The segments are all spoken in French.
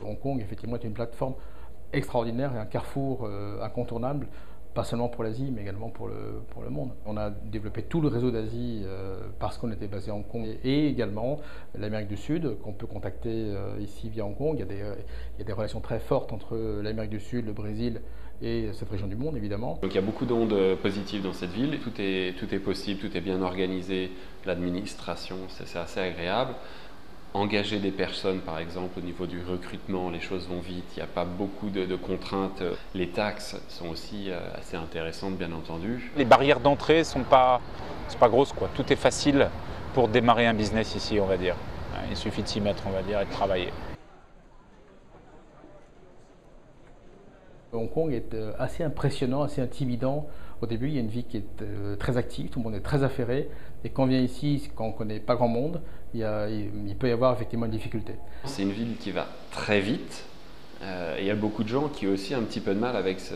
Hong Kong, effectivement, est une plateforme extraordinaire et un carrefour incontournable, pas seulement pour l'Asie, mais également pour le monde. On a développé tout le réseau d'Asie parce qu'on était basé à Hong Kong et également l'Amérique du Sud, qu'on peut contacter ici via Hong Kong. Il y a des relations très fortes entre l'Amérique du Sud, le Brésil et cette région du monde, évidemment. Donc il y a beaucoup d'ondes positives dans cette ville. Tout est possible, tout est bien organisé. L'administration, c'est assez agréable. Engager des personnes, par exemple, au niveau du recrutement, les choses vont vite, il n'y a pas beaucoup de contraintes. Les taxes sont aussi assez intéressantes, bien entendu. Les barrières d'entrée sont pas grosses, quoi. Tout est facile pour démarrer un business ici, on va dire. Il suffit de s'y mettre, on va dire, et de travailler. Hong Kong est assez impressionnant, assez intimidant. Au début, il y a une vie qui est très active, tout le monde est très affairé. Et quand on vient ici, quand on ne connaît pas grand monde, il peut y avoir effectivement une difficulté. C'est une ville qui va très vite. Et il y a beaucoup de gens qui ont aussi un petit peu de mal avec cette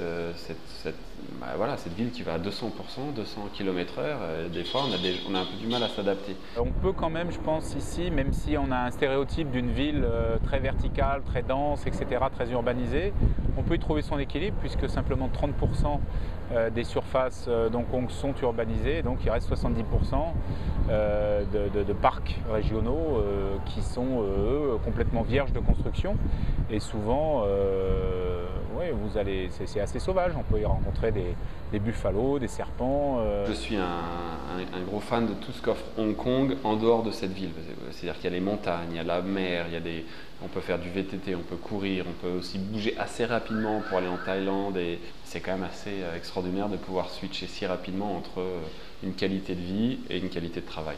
ville qui va à 200%, 200 km/h. Des fois, on a un peu du mal à s'adapter. On peut quand même, je pense, ici, même si on a un stéréotype d'une ville très verticale, très dense, etc., très urbanisée, on peut y trouver son équilibre puisque simplement 30% des surfaces d'Hong Kong sont urbanisées, donc il reste 70% de parcs régionaux qui sont eux, complètement vierges de construction. Et souvent, c'est assez sauvage, on peut y rencontrer des buffalos, des serpents. Je suis un gros fan de tout ce qu'offre Hong Kong en dehors de cette ville. C'est-à-dire qu'il y a les montagnes, il y a la mer, on peut faire du VTT, on peut courir, on peut aussi bouger assez rapidement pour aller en Thaïlande. Et c'est quand même assez extraordinaire de pouvoir switcher si rapidement entre une qualité de vie et une qualité de travail.